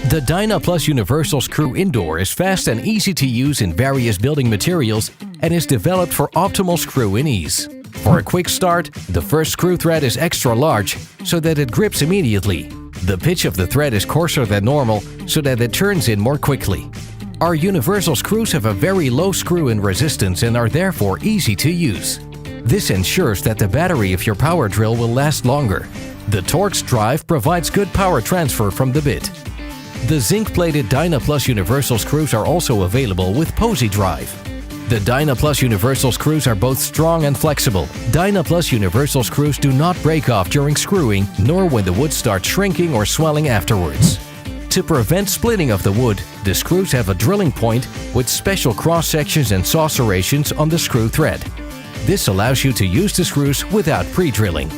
The Dynaplus Universal Screw Indoor is fast and easy to use in various building materials and is developed for optimal screw-in ease. For a quick start, the first screw thread is extra large so that it grips immediately. The pitch of the thread is coarser than normal so that it turns in more quickly. Our universal screws have a very low screw-in resistance and are therefore easy to use. This ensures that the battery of your power drill will last longer. The Torx drive provides good power transfer from the bit. The zinc-plated Dynaplus Universal screws are also available with Posi drive. The Dynaplus Universal screws are both strong and flexible. Dynaplus Universal screws do not break off during screwing, nor when the wood starts shrinking or swelling afterwards. To prevent splitting of the wood, the screws have a drilling point with special cross-sections and saw serrations on the screw thread. This allows you to use the screws without pre-drilling.